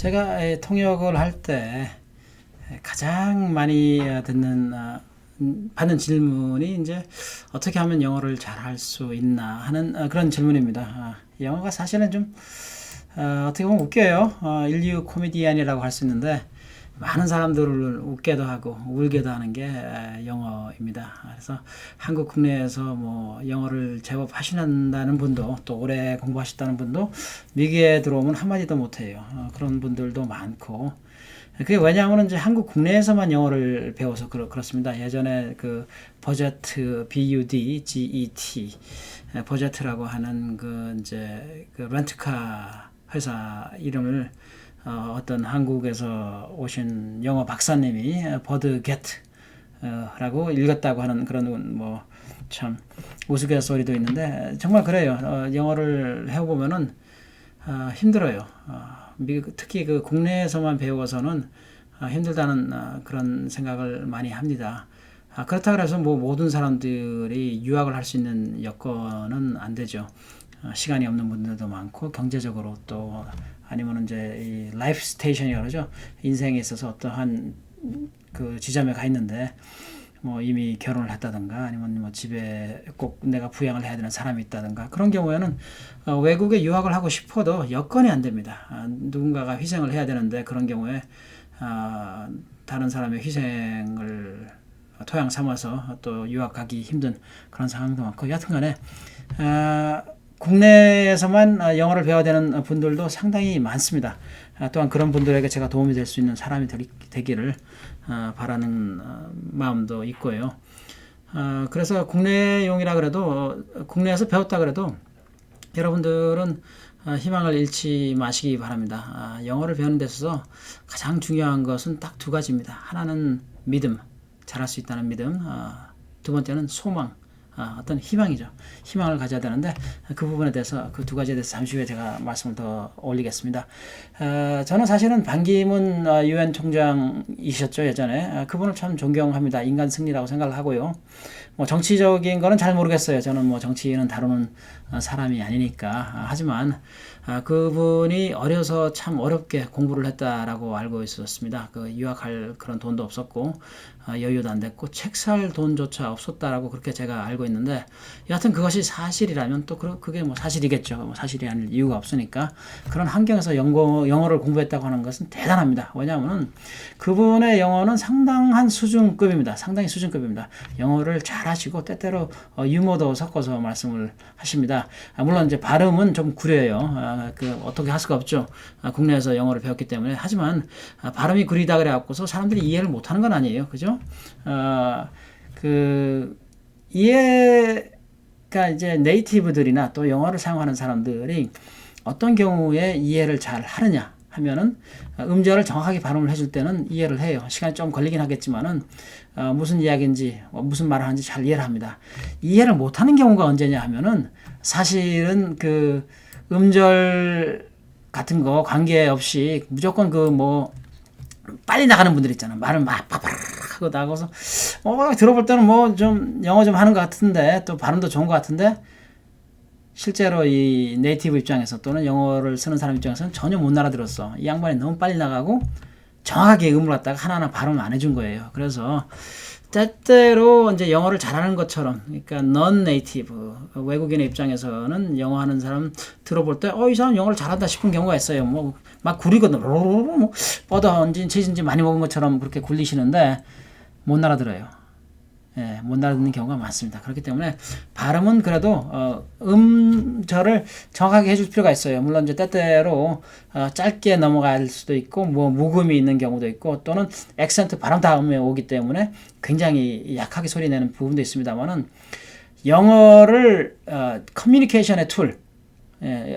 제가 통역을 할 때 가장 많이 받는 질문이 이제 어떻게 하면 영어를 잘할 수 있나 하는 그런 질문입니다. 영어가 사실은 좀 어떻게 보면 웃겨요. 인류 코미디언이라고 할 수 있는데 많은 사람들을 웃게도 하고 울게도 하는 게 영어입니다. 그래서 한국 국내에서 뭐 영어를 제법 하시는다는 분도 또 오래 공부하셨다는 분도 미국에 들어오면 한마디도 못해요. 그런 분들도 많고 그게 왜냐하면 이제 한국 국내에서만 영어를 배워서 그렇습니다. 예전에 그 버제트 BUD GET 버제트라고 하는 그 이제 그 렌트카 회사 이름을 어떤 한국에서 오신 영어 박사님이 버드게트라고 읽었다고 하는 그런 뭐 참 우스갯소리도 있는데 정말 그래요. 영어를 해보면은 힘들어요. 특히 그 국내에서만 배워서는 힘들다는 그런 생각을 많이 합니다. 그렇다 그래서 뭐 모든 사람들이 유학을 할 수 있는 여건은 안 되죠. 시간이 없는 분들도 많고 경제적으로 또 아니면 이제 이 라이프 스테이션이라고 그러죠. 인생에 있어서 어떠한 그 지점에 가 있는데 뭐 이미 결혼을 했다든가 아니면 뭐 집에 꼭 내가 부양을 해야 되는 사람이 있다든가 그런 경우에는 외국에 유학을 하고 싶어도 여건이 안 됩니다. 누군가가 희생을 해야 되는데 그런 경우에 다른 사람의 희생을 토양 삼아서 또 유학 가기 힘든 그런 상황도 많고 여하튼간에 국내에서만 영어를 배워야 되는 분들도 상당히 많습니다. 또한 그런 분들에게 제가 도움이 될 수 있는 사람이 되기를 바라는 마음도 있고요. 그래서 국내용이라 그래도 국내에서 배웠다 그래도 여러분들은 희망을 잃지 마시기 바랍니다. 영어를 배우는 데 있어서 가장 중요한 것은 딱 두 가지입니다. 하나는 믿음, 잘할 수 있다는 믿음. 두 번째는 소망. 어떤 희망이죠. 희망을 가져야 되는데 그 부분에 대해서 그 두 가지에 대해서 잠시 후에 제가 말씀을 더 올리겠습니다. 저는 사실은 반기문 유엔 총장이셨죠 예전에. 그분을 참 존경합니다. 인간 승리라고 생각을 하고요. 뭐 정치적인 거는 잘 모르겠어요. 저는 뭐 정치는 다루는 사람이 아니니까. 하지만 그분이 어려서 참 어렵게 공부를 했다라고 알고 있었습니다. 그 유학할 그런 돈도 없었고 여유도 안 됐고 책 살 돈조차 없었다라고 그렇게 제가 알고 있는데 여하튼 그것이 사실이라면 또 그게 뭐 사실이겠죠. 뭐 사실이 아닐 이유가 없으니까 그런 환경에서 영어를 공부했다고 하는 것은 대단합니다. 왜냐하면 그분의 영어는 상당한 수준급입니다. 상당히 수준급입니다. 영어를 잘하시고 때때로 유머도 섞어서 말씀을 하십니다. 물론 이제 발음은 좀 구려요. 어떻게 할 수가 없죠. 국내에서 영어를 배웠기 때문에. 하지만 발음이 구리다 그래갖고서 사람들이 이해를 못하는 건 아니에요. 그죠? 이해가 이제 네이티브들이나 또 영어를 사용하는 사람들이 어떤 경우에 이해를 잘 하느냐 하면은 음절을 정확하게 발음을 해줄 때는 이해를 해요. 시간이 좀 걸리긴 하겠지만은 무슨 이야기인지 무슨 말을 하는지 잘 이해를 합니다. 이해를 못하는 경우가 언제냐 하면은 사실은 그 음절 같은 거 관계없이 무조건 그 뭐 빨리 나가는 분들 있잖아. 말을 막 빠바락 하고 나가서 들어볼 때는 뭐 좀 영어 좀 하는 것 같은데 또 발음도 좋은 것 같은데 실제로 이 네이티브 입장에서 또는 영어를 쓰는 사람 입장에서는 전혀 못 알아들었어. 이 양반이 너무 빨리 나가고 정확하게 음을 갖다가 하나하나 발음을 안 해준 거예요. 그래서 때때로 이제 영어를 잘하는 것처럼, 그러니까 non 네이티브 외국인의 입장에서는 영어 하는 사람 들어볼 때, 이 사람 영어를 잘한다 싶은 경우가 있어요. 뭐 막 구리거든, 뭐 뻗어온지 체진지 많이 먹은 것처럼 그렇게 굴리시는데 못 알아들어요. 예, 못 알아듣는 경우가 많습니다. 그렇기 때문에 발음은 그래도 음절을 정확하게 해줄 필요가 있어요. 물론 이제 때때로 짧게 넘어갈 수도 있고 뭐 묵음이 있는 경우도 있고 또는 액센트 발음 다음에 오기 때문에 굉장히 약하게 소리 내는 부분도 있습니다만은 영어를 커뮤니케이션의 툴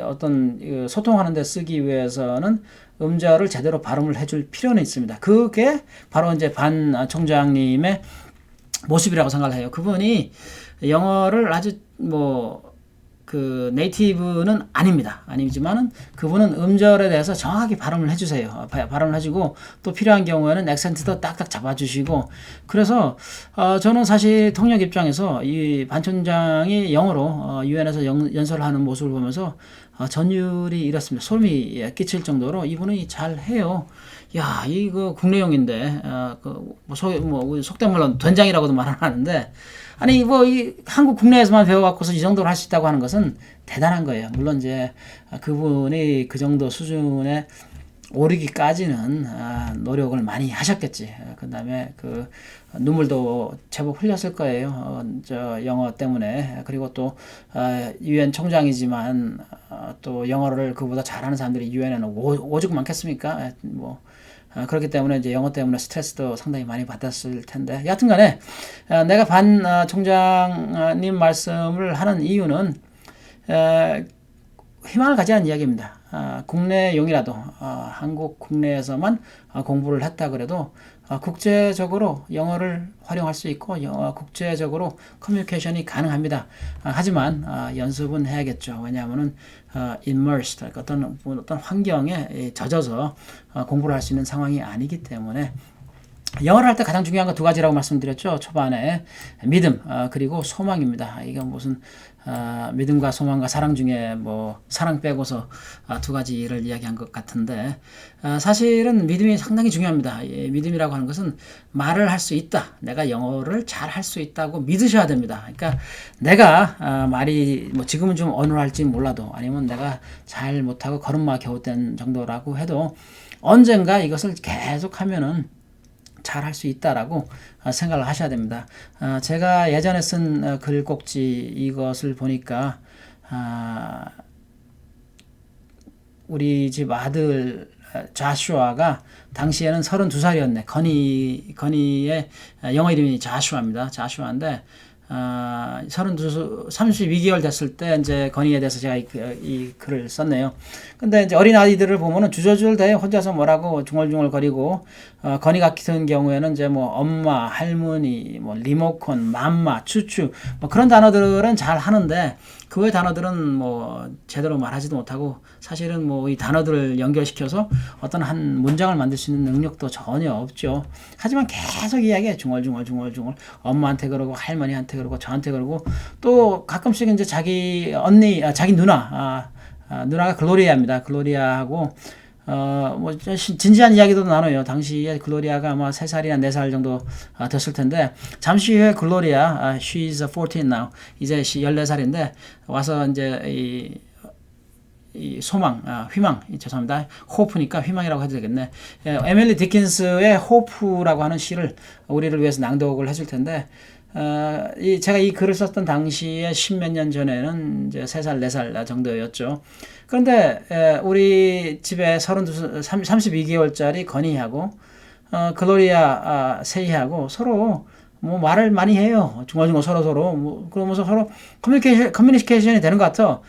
어떤 소통하는 데 쓰기 위해서는 음절을 제대로 발음을 해줄 필요는 있습니다. 그게 바로 이제 반 총장님의 모습이라고 생각을 해요. 그분이 영어를 아주 그 네이티브는 아닙니다. 아니지만은 그분은 음절에 대해서 정확히 발음을 해주세요. 발음을 해주고 또 필요한 경우에는 액센트도 딱딱 잡아주시고 그래서 저는 사실 통역 입장에서 이 반 총장이 영어로 유엔에서 연설을 하는 모습을 보면서 전율이 이렇습니다. 소름이 끼칠 정도로 이분이 잘 해요. 야, 이거 국내용인데, 속된 말로 된장이라고도 말하는데, 아니, 이 한국 국내에서만 배워갖고서 이 정도로 할 수 있다고 하는 것은 대단한 거예요. 물론 이제 그분이 그 정도 수준에 오르기까지는 노력을 많이 하셨겠지. 그 다음에 그 눈물도 제법 흘렸을 거예요. 저 영어 때문에. 그리고 또 유엔 총장이지만 또 영어를 그보다 잘하는 사람들이 유엔에는 오죽 많겠습니까? 그렇기 때문에 이제 영어 때문에 스트레스도 상당히 많이 받았을 텐데, 여하튼간에 내가 반 총장님 말씀을 하는 이유는 희망을 가지는 이야기입니다. 국내용이라도 한국 국내에서만 공부를 했다 그래도 국제적으로 영어를 활용할 수 있고 국제적으로 커뮤니케이션이 가능합니다. 하지만 연습은 해야겠죠. 왜냐하면은 immersed, 어떤 환경에 젖어서 공부를 할 수 있는 상황이 아니기 때문에 영어를 할 때 가장 중요한 거 두 가지라고 말씀드렸죠. 초반에 믿음 그리고 소망입니다. 이건 무슨 믿음과 소망과 사랑 중에 사랑 빼고서 두 가지를 이야기한 것 같은데, 사실은 믿음이 상당히 중요합니다. 믿음이라고 하는 것은 말을 할 수 있다. 내가 영어를 잘 할 수 있다고 믿으셔야 됩니다. 그러니까 내가 말이 지금은 좀 어눌할지 몰라도, 아니면 내가 잘 못하고 걸음마 겨우 된 정도라고 해도 언젠가 이것을 계속 하면은 잘 할 수 있다라고 생각을 하셔야 됩니다. 제가 예전에 쓴 글꼭지 이것을 보니까 우리 집 아들 자슈아가 당시에는 32살이었네. 건이의 영어 이름이 자슈아입니다. 자슈아인데 32개월 됐을 때 이제 건이에 대해서 제가 이 글을 썼네요. 근데 이제 어린 아이들을 보면은 주저주저대 혼자서 뭐라고 중얼중얼 거리고, 건이 같은 경우에는 이제 엄마, 할머니, 리모컨, 맘마, 추추 그런 단어들은 잘 하는데 그 외 단어들은 제대로 말하지도 못하고, 사실은 이 단어들을 연결시켜서 어떤 한 문장을 만들 수 있는 능력도 전혀 없죠. 하지만 계속 이야기해. 중얼중얼 엄마한테 그러고 할머니한테 그러고 저한테 그러고, 또 가끔씩 이제 자기 언니, 자기 누나가 글로리아입니다. 글로리아하고 진지한 이야기도 나눠요. 당시에 글로리아가 아마 3살이나 4살 정도 됐을 텐데, 잠시 후에 글로리아, she is 14 now, 이제 14살인데 와서 이제 이 소망, 희망, 죄송합니다. 호프니까 희망이라고 해도 되겠네. 에밀리 디킨스의 호프라고 하는 시를 우리를 위해서 낭독을 해줄 텐데, 제가 이 글을 썼던 당시에 10몇 년 전에는 이제 3살, 4살 정도였죠. 그런데 우리 집에 32개월짜리 건이하고 글로리아 세이하고 서로 말을 많이 해요. 중얼중얼 서로 그러면서 서로 커뮤니케이션이 되는 것 같아.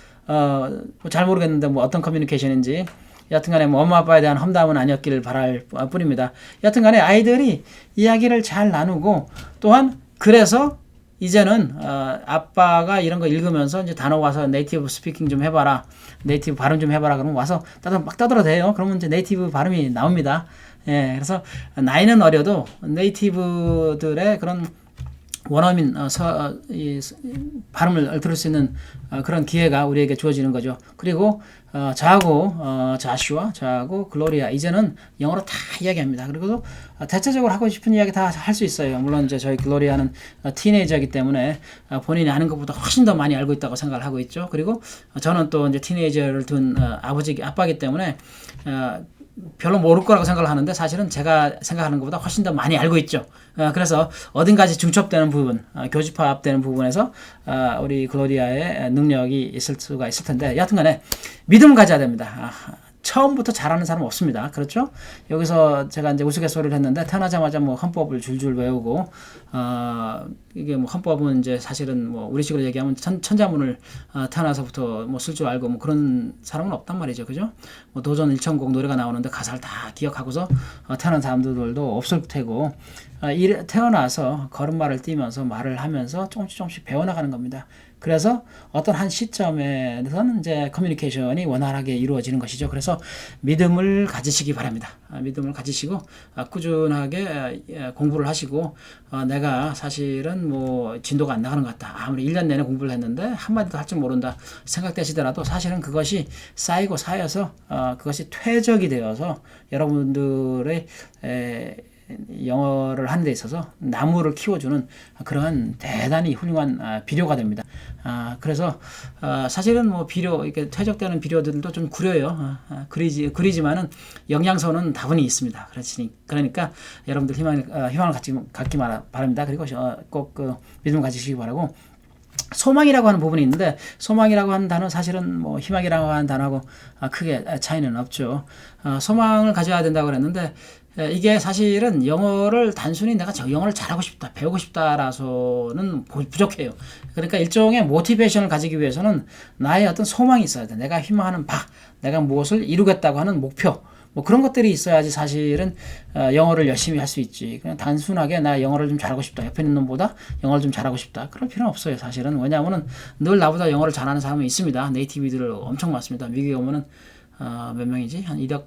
잘 모르겠는데 어떤 커뮤니케이션인지. 여튼간에 엄마 아빠에 대한 험담은 아니었기를 바랄 뿐입니다. 여튼간에 아이들이 이야기를 잘 나누고, 또한 그래서 이제는 아빠가 이런 거 읽으면서 이제 단어 와서 네이티브 스피킹 좀 해봐라, 네이티브 발음 좀 해봐라 그러면 와서 막 떠들어대요. 그러면 이제 네이티브 발음이 나옵니다. 예, 그래서 나이는 어려도 네이티브들의 그런 원어민 발음을 들을 수 있는 그런 기회가 우리에게 주어지는 거죠. 그리고 저하고 자슈아, 저하고 글로리아 이제는 영어로 다 이야기합니다. 그리고 대체적으로 하고 싶은 이야기 다 할 수 있어요. 물론 이제 저희 글로리아는 티네이저이기 때문에 본인이 아는 것보다 훨씬 더 많이 알고 있다고 생각을 하고 있죠. 그리고 저는 또 이제 티네이저를 둔 아빠이기 때문에 별로 모를 거라고 생각을 하는데, 사실은 제가 생각하는 것보다 훨씬 더 많이 알고 있죠. 그래서 어딘가지 중첩되는 부분, 교집합되는 부분에서 우리 글로리아의 능력이 있을 수가 있을 텐데, 여하튼간에 믿음 가져야 됩니다. 처음부터 잘하는 사람 없습니다. 그렇죠? 여기서 제가 이제 우스갯소리를 했는데, 태어나자마자 헌법을 줄줄 외우고, 이게 헌법은 이제 사실은 우리식으로 얘기하면 천자문을 태어나서부터 쓸 줄 알고 그런 사람은 없단 말이죠. 그죠? 도전 일천곡 노래가 나오는데 가사를 다 기억하고서 태어난 사람들도 없을 테고, 태어나서 걸음마를 뛰면서 말을 하면서 조금씩 배워나가는 겁니다. 그래서 어떤 한 시점에서는 이제 커뮤니케이션이 원활하게 이루어지는 것이죠. 그래서 믿음을 가지시기 바랍니다. 믿음을 가지시고 꾸준하게 공부를 하시고 내가 사실은 뭐 진도가 안 나가는 것 같다. 아무리 1년 내내 공부를 했는데 한마디도 할 줄 모른다 생각되시더라도 사실은 그것이 쌓이고 쌓여서 그것이 퇴적이 되어서 여러분들의 영어를 하는 데 있어서 나무를 키워주는 그러한 대단히 훌륭한 비료가 됩니다. 그래서 사실은 뭐 비료 이렇게 퇴적되는 비료들도 좀 구려요. 그리지만은 영양소는 다분히 있습니다. 그러니까 여러분들 희망을 갖기 바랍니다. 그리고 꼭 그 믿음 가지시기 바라고. 소망이라고 하는 부분이 있는데 소망이라고 하는 단어 사실은 뭐 희망이라고 하는 단어하고 크게 차이는 없죠. 소망을 가져야 된다고 그랬는데 이게 사실은 영어를 단순히 내가 영어를 잘하고 싶다, 배우고 싶다라서는 부족해요. 그러니까 일종의 모티베이션을 가지기 위해서는 나의 어떤 소망이 있어야 돼. 내가 희망하는 바, 내가 무엇을 이루겠다고 하는 목표, 뭐 그런 것들이 있어야지 사실은 영어를 열심히 할 수 있지. 그냥 단순하게 나 영어를 좀 잘하고 싶다. 옆에 있는 놈보다 영어를 좀 잘하고 싶다. 그럴 필요는 없어요. 사실은. 왜냐하면 늘 나보다 영어를 잘하는 사람이 있습니다. 네이티브들 엄청 많습니다. 미국에 오면은 몇 명이지? 한 1억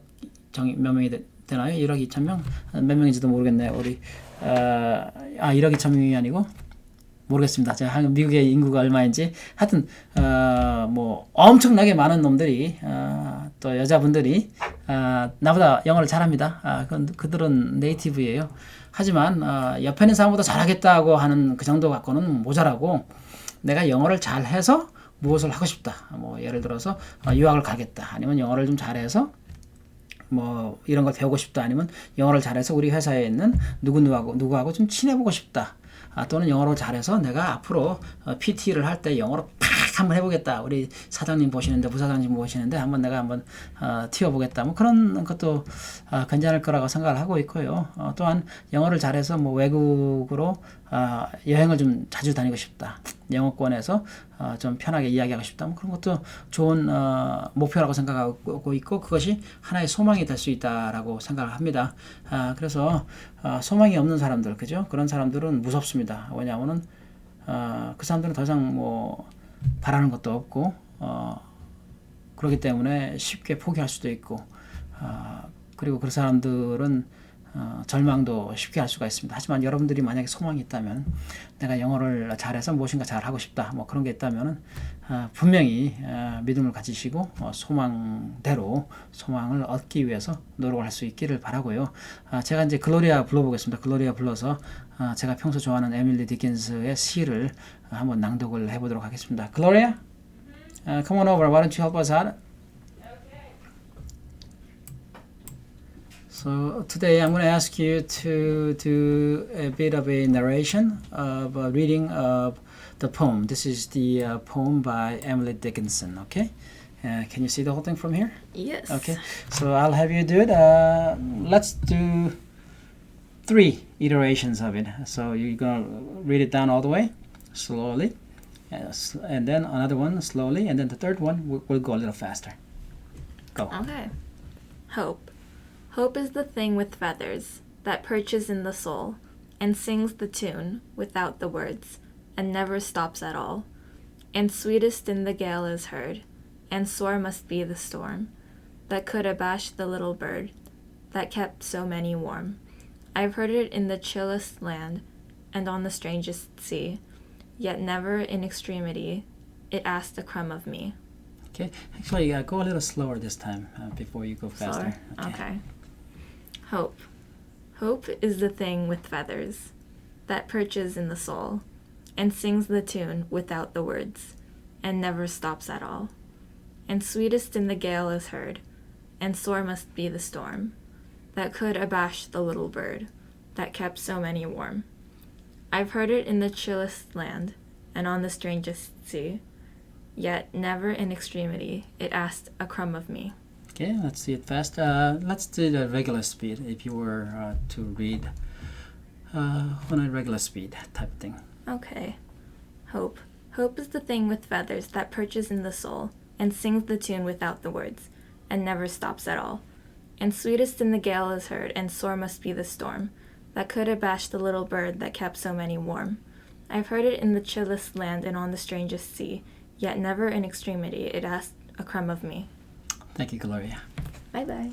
몇 명이 되나요? 1억 2천 명? 몇 명인지도 모르겠네요. 우리 1억 2천 명이 아니고 모르겠습니다. 제가 미국의 인구가 얼마인지 하여튼 뭐 엄청나게 많은 놈들이 또 여자분들이 나보다 영어를 잘합니다. 그들은 네이티브예요. 하지만 옆에 있는 사람보다 잘하겠다고 하는 그 정도 갖고는 모자라고 내가 영어를 잘해서 무엇을 하고 싶다. 뭐 예를 들어서 유학을 가겠다. 아니면 영어를 좀 잘해서 뭐 이런 걸 배우고 싶다. 아니면 영어를 잘해서 우리 회사에 있는 누구하고 좀 친해보고 싶다. 또는 영어를 잘해서 내가 앞으로 PT를 할 때 영어로 팍 한번 해보겠다. 우리 사장님 보시는데 부사장님 보시는데 내가 한번 튀어보겠다. 뭐 그런 것도 괜찮을 거라고 생각을 하고 있고요. 또한 영어를 잘해서 뭐 외국으로 여행을 좀 자주 다니고 싶다. 영어권에서 좀 편하게 이야기하고 싶다. 뭐 그런 것도 좋은 목표라고 생각하고 있고 그것이 하나의 소망이 될 수 있다라고 생각을 합니다. 그래서 소망이 없는 사람들, 그죠? 그런 사람들은 무섭습니다. 왜냐하면은 그 사람들은 더 이상 뭐 바라는 것도 없고 그렇기 때문에 쉽게 포기할 수도 있고 그리고 그 사람들은 절망도 쉽게 할 수가 있습니다. 하지만 여러분들이 만약에 소망이 있다면 내가 영어를 잘해서 무엇인가 잘하고 싶다 뭐 그런 게 있다면 분명히 믿음을 가지시고 소망대로 소망을 얻기 위해서 노력을 할 수 있기를 바라고요. 제가 이제 글로리아 불러보겠습니다. 글로리아 불러서 제가 평소 좋아하는 에밀리 디킨스의 시를 한번 낭독을 해보도록 하겠습니다. 글로리아, come on over. Why don't you help us out? So today I'm going to ask you to do a bit of a narration of a reading of the poem. This is the poem by Emily Dickinson. Okay, can you see the whole thing from here? Yes. Okay, so I'll have you do it. Let's do 3 iterations of it. So you're gonna read it down all the way, slowly, and then another one slowly, and then the third one we'll go a little faster. Go. Okay. Hope. Hope is the thing with feathers that perches in the soul and sings the tune without the words and never stops at all. And sweetest in the gale is heard, and sore must be the storm that could abash the little bird that kept so many warm. I've heard it in the chillest land and on the strangest sea, yet never in extremity it asked a crumb of me. Okay, actually go a little slower this time before you go faster. Slower? Okay. Hope. Hope is the thing with feathers that perches in the soul and sings the tune without the words and never stops at all. And sweetest in the gale is heard, and sore must be the storm that could abash the little bird that kept so many warm. I've heard it in the chillest land and on the strangest sea, yet never in extremity it asked a crumb of me. Okay, let's see it fast. Let's do the regular speed if you were to read on a regular speed type thing. Okay. Hope. Hope is the thing with feathers that perches in the soul and sings the tune without the words and never stops at all. And sweetest in the gale is heard, and sore must be the storm that could abash the little bird that kept so many warm. I've heard it in the chillest land and on the strangest sea, yet never in extremity it asked a crumb of me. Thank you, Gloria. Bye bye.